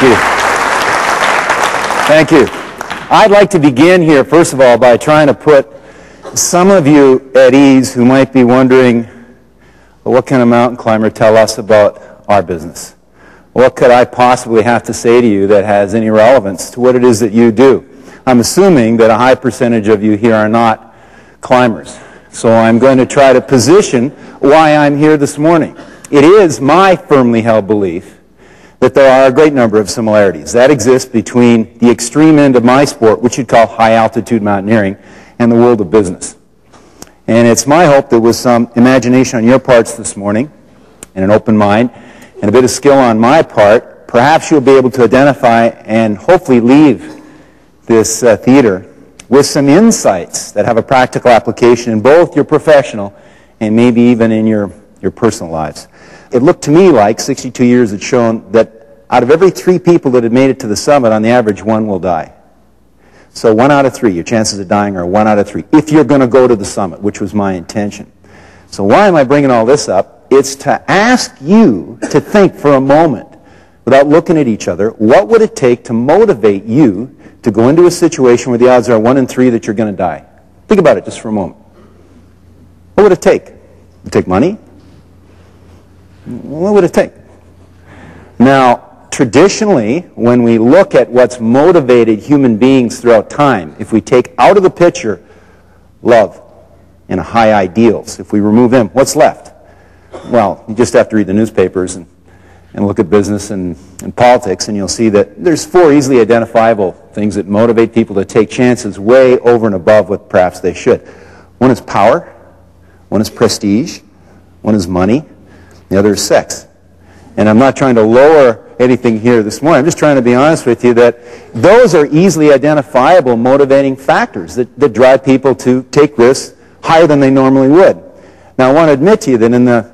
Thank you. Thank you. I'd like to begin here, first of all, by trying to put some of you at ease who might be wondering, well, what can a mountain climber tell us about our business? What could I possibly have to say to you that has any relevance to what it is that you do? I'm assuming that a high percentage of you here are not climbers. So I'm going to try to position why I'm here this morning. It is my firmly held belief that there are a great number of similarities that exist between the extreme end of my sport, which you'd call high-altitude mountaineering, and the world of business. And it's my hope that with some imagination on your parts this morning, and an open mind, and a bit of skill on my part, perhaps you'll be able to identify and hopefully leave this theater with some insights that have a practical application in both your professional and maybe even in your personal lives. It looked to me like 62 years had shown that out of every 3 people that had made it to the summit, on the average, 1 will die. So 1 out of 3, your chances of dying are 1 out of 3, if you're going to go to the summit, which was my intention. So why am I bringing all this up? It's to ask you to think for a moment, without looking at each other, what would it take to motivate you to go into a situation where the odds are 1 in 3 that you're going to die? Think about it just for a moment. What would it take? Would it take money? What would it take? Now, traditionally, when we look at what's motivated human beings throughout time, if we take out of the picture love and high ideals, if we remove them, what's left? Well, you just have to read the newspapers and look at business and politics, and you'll see that there's 4 easily identifiable things that motivate people to take chances way over and above what perhaps they should. One is power, one is prestige, one is money, the other is sex. And I'm not trying to lower anything here this morning. I'm just trying to be honest with you that those are easily identifiable motivating factors that drive people to take risks higher than they normally would. Now, I want to admit to you that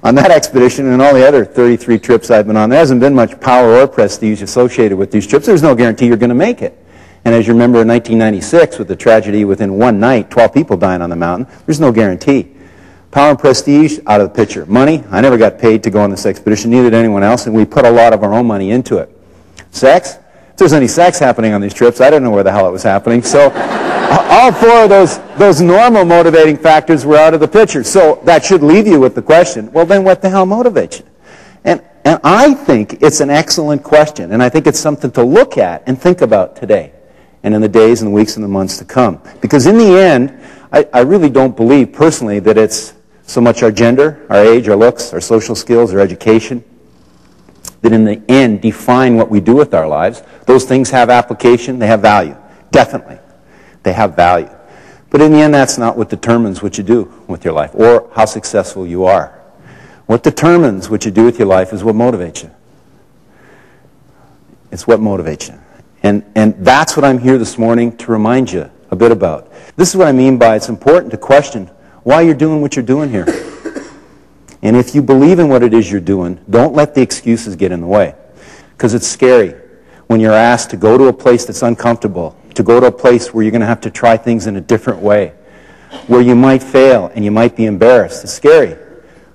on that expedition and all the other 33 trips I've been on, there hasn't been much power or prestige associated with these trips. There's no guarantee you're going to make it. And as you remember in 1996, with the tragedy within one night, 12 people dying on the mountain, there's no guarantee. Power and prestige, out of the picture. Money, I never got paid to go on this expedition, neither did anyone else, and we put a lot of our own money into it. Sex, if there's any sex happening on these trips, I didn't know where the hell it was happening. So all 4 of those normal motivating factors were out of the picture. So that should leave you with the question, well, then what the hell motivates you? And I think it's an excellent question, and I think it's something to look at and think about today and in the days and the weeks and the months to come. Because in the end, I really don't believe personally that it's so much our gender, our age, our looks, our social skills, our education, that in the end define what we do with our lives. Those things have application, they have value. Definitely. They have value. But in the end, that's not what determines what you do with your life or how successful you are. What determines what you do with your life is what motivates you. It's what motivates you. And that's what I'm here this morning to remind you a bit about. This is what I mean by it's important to question why you're doing what you're doing here. And if you believe in what it is you're doing, don't let the excuses get in the way. Because it's scary when you're asked to go to a place that's uncomfortable, to go to a place where you're going to have to try things in a different way, where you might fail and you might be embarrassed. It's scary.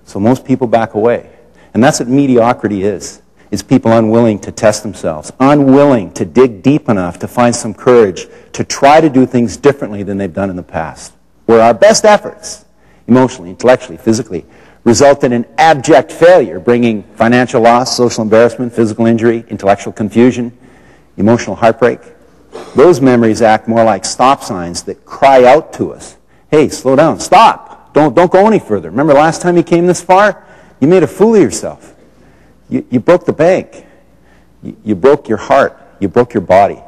So most people back away. And that's what mediocrity is people unwilling to test themselves, unwilling to dig deep enough to find some courage to try to do things differently than they've done in the past. Where our best efforts, emotionally, intellectually, physically, resulted in abject failure, bringing financial loss, social embarrassment, physical injury, intellectual confusion, emotional heartbreak. Those memories act more like stop signs that cry out to us. Hey, slow down, stop, don't go any further. Remember last time you came this far? You made a fool of yourself. You broke the bank. You broke your heart. You broke your body.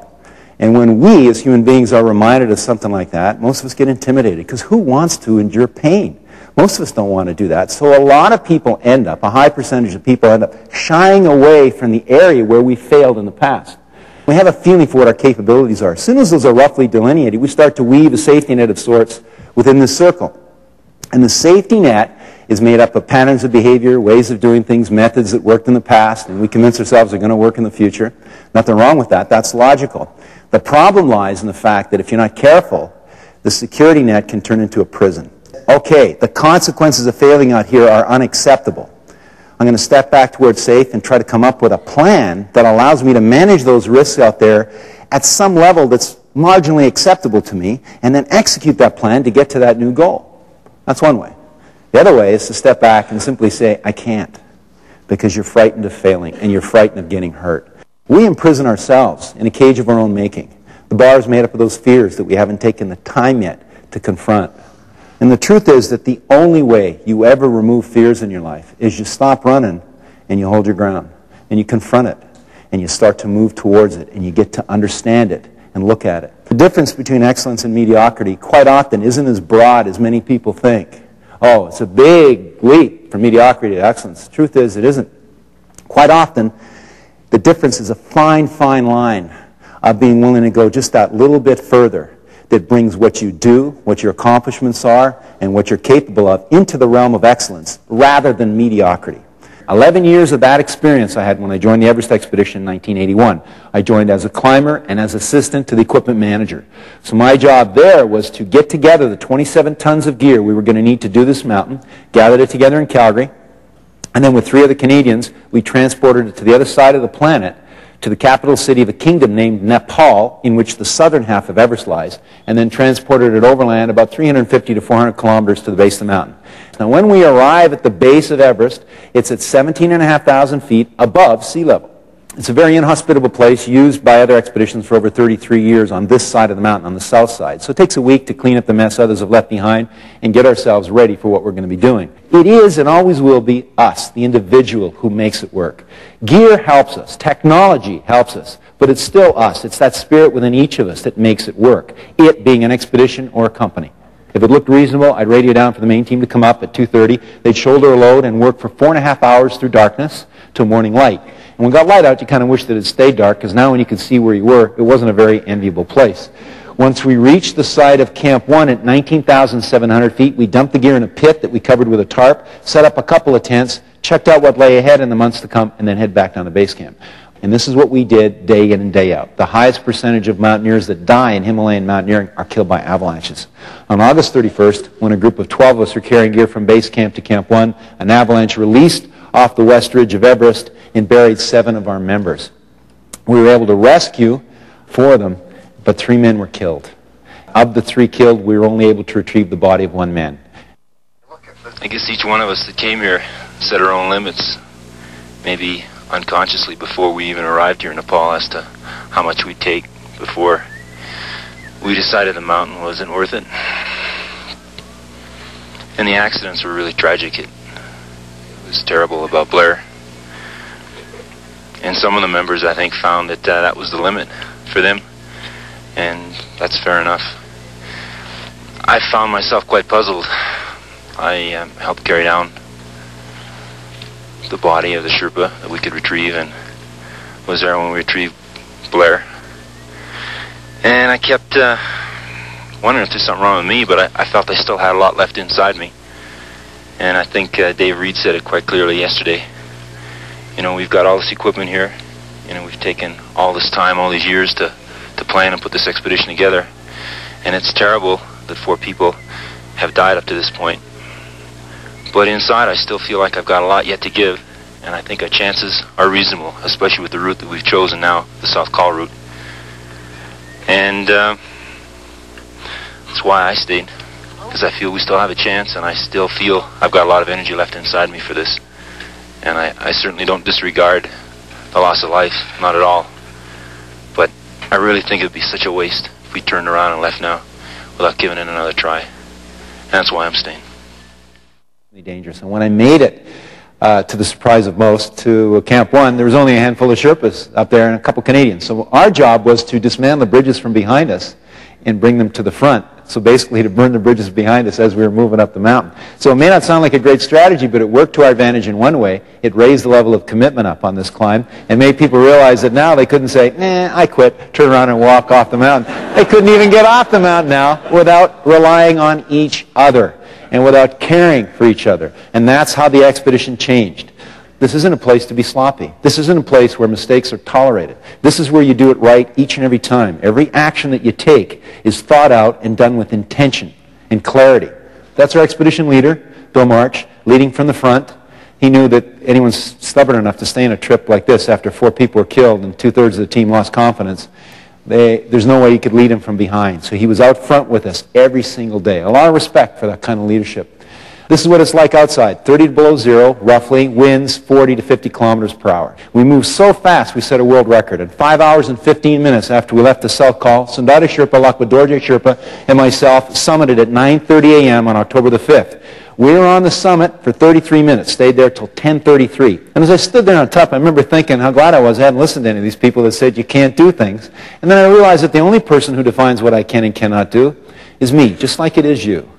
And when we, as human beings, are reminded of something like that, most of us get intimidated, because who wants to endure pain? Most of us don't want to do that. So a lot of people end up, a high percentage of people end up shying away from the area where we failed in the past. We have a feeling for what our capabilities are. As soon as those are roughly delineated, we start to weave a safety net of sorts within this circle. And the safety net is made up of patterns of behavior, ways of doing things, methods that worked in the past, and we convince ourselves they're going to work in the future. Nothing wrong with that. That's logical. The problem lies in the fact that if you're not careful, the security net can turn into a prison. Okay, the consequences of failing out here are unacceptable. I'm going to step back to where it's safe and try to come up with a plan that allows me to manage those risks out there at some level that's marginally acceptable to me, and then execute that plan to get to that new goal. That's one way. The other way is to step back and simply say, I can't, because you're frightened of failing and you're frightened of getting hurt. We imprison ourselves in a cage of our own making. The bar is made up of those fears that we haven't taken the time yet to confront. And the truth is that the only way you ever remove fears in your life is you stop running and you hold your ground and you confront it and you start to move towards it and you get to understand it and look at it. The difference between excellence and mediocrity quite often isn't as broad as many people think. Oh, it's a big leap from mediocrity to excellence. The truth is, it isn't. Quite often, the difference is a fine, fine line of being willing to go just that little bit further that brings what you do, what your accomplishments are, and what you're capable of into the realm of excellence rather than mediocrity. 11 years of that experience I had when I joined the Everest expedition in 1981. I joined as a climber and as assistant to the equipment manager. So my job there was to get together the 27 tons of gear we were going to need to do this mountain, gathered it together in Calgary, and then with 3 other Canadians, we transported it to the other side of the planet, to the capital city of a kingdom named Nepal, in which the southern half of Everest lies, and then transported it overland about 350 to 400 kilometers to the base of the mountain. Now, when we arrive at the base of Everest, it's at 17,500 feet above sea level. It's a very inhospitable place used by other expeditions for over 33 years on this side of the mountain, on the south side. So it takes a week to clean up the mess others have left behind and get ourselves ready for what we're going to be doing. It is and always will be us, the individual, who makes it work. Gear helps us. Technology helps us. But it's still us. It's that spirit within each of us that makes it work, it being an expedition or a company. If it looked reasonable, I'd radio down for the main team to come up at 2:30. They'd shoulder a load and work for 4.5 hours through darkness till morning light. And when it got light out, you kind of wish that it stayed dark, because now when you could see where you were, it wasn't a very enviable place. Once we reached the site of Camp 1 at 19,700 feet, we dumped the gear in a pit that we covered with a tarp, set up a couple of tents, checked out what lay ahead in the months to come, and then head back down to base camp. And this is what we did day in and day out. The highest percentage of mountaineers that die in Himalayan mountaineering are killed by avalanches. On August 31st, when a group of 12 of us were carrying gear from base camp to Camp 1, an avalanche released off the west ridge of Everest and buried 7 of our members. We were able to rescue 4 of them, but 3 men were killed. Of the 3 killed, we were only able to retrieve the body of 1 man. I guess each one of us that came here set our own limits, maybe unconsciously before we even arrived here in Nepal, as to how much we'd take before we decided the mountain wasn't worth it. And the accidents were really tragic. It was terrible about Blair. And some of the members, I think, found that that was the limit for them. And that's fair enough. I found myself quite puzzled. I helped carry down the body of the Sherpa that we could retrieve, and was there when we retrieved Blair. And I kept wondering if there's something wrong with me, but I felt I still had a lot left inside me. And I think Dave Reed said it quite clearly yesterday. You know, we've got all this equipment here. You know, we've taken all this time, all these years to plan and put this expedition together. And it's terrible that 4 people have died up to this point. But inside, I still feel like I've got a lot yet to give, and I think our chances are reasonable, especially with the route that we've chosen now, the South Col route. And that's why I stayed, because I feel we still have a chance, and I still feel I've got a lot of energy left inside me for this. And I certainly don't disregard the loss of life, not at all. But I really think it would be such a waste if we turned around and left now without giving it another try. And that's why I'm staying. Dangerous. And when I made it, to the surprise of most, to Camp 1, there was only a handful of Sherpas up there and a couple Canadians. So our job was to dismantle the bridges from behind us and bring them to the front. So basically to burn the bridges behind us as we were moving up the mountain. So it may not sound like a great strategy, but it worked to our advantage in one way. It raised the level of commitment up on this climb and made people realize that now they couldn't say, nah, I quit, turn around and walk off the mountain. They couldn't even get off the mountain now without relying on each other and without caring for each other. And that's how the expedition changed. This isn't a place to be sloppy. This isn't a place where mistakes are tolerated. This is where you do it right each and every time. Every action that you take is thought out and done with intention and clarity. That's our expedition leader, Bill March, leading from the front. he knew that anyone stubborn enough to stay on a trip like this after 4 people were killed and 2/3 of the team lost confidence, there's no way he could lead them from behind. So he was out front with us every single day. A lot of respect for that kind of leadership. This is what it's like outside. 30 below zero, roughly, winds 40 to 50 kilometers per hour. We moved so fast we set a world record. In 5 hours and 15 minutes after we left the South Call, Sundari Sherpa, Lakwadorje Sherpa, and myself summited at 9:30 a.m. on October the 5th. We were on the summit for 33 minutes, stayed there till 10:33. And as I stood there on top, I remember thinking how glad I was I hadn't listened to any of these people that said you can't do things. And then I realized that the only person who defines what I can and cannot do is me, just like it is you.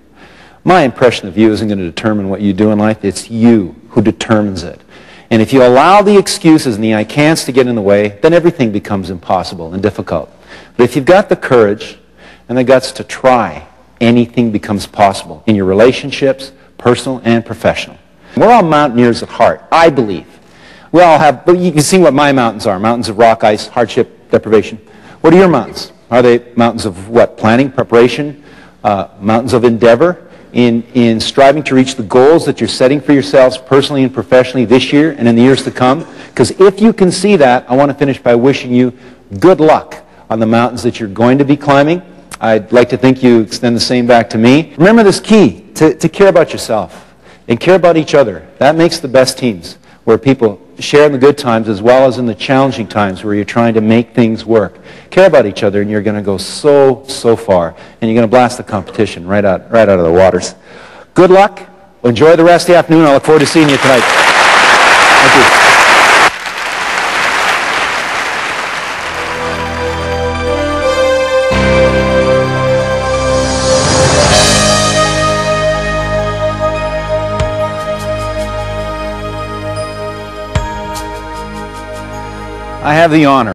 My impression of you isn't going to determine what you do in life. It's you who determines it. And if you allow the excuses and the I can'ts to get in the way, then everything becomes impossible and difficult. But if you've got the courage and the guts to try, anything becomes possible in your relationships, personal and professional. We're all mountaineers at heart, I believe. We all have, but you can see what my mountains are. Mountains of rock, ice, hardship, deprivation. What are your mountains? Are they mountains of what? Planning, preparation, mountains of endeavor? In striving to reach the goals that you're setting for yourselves personally and professionally this year and in the years to come? Because if you can see that, I want to finish by wishing you good luck on the mountains that you're going to be climbing. I'd like to think you extend the same back to me. Remember this key, to care about yourself and care about each other. That makes the best teams, where people share in the good times as well as in the challenging times where you're trying to make things work. Care about each other and you're going to go so far, and you're going to blast the competition right out of the waters. Good luck. Enjoy the rest of the afternoon. I look forward to seeing you tonight. Thank you. I have the honor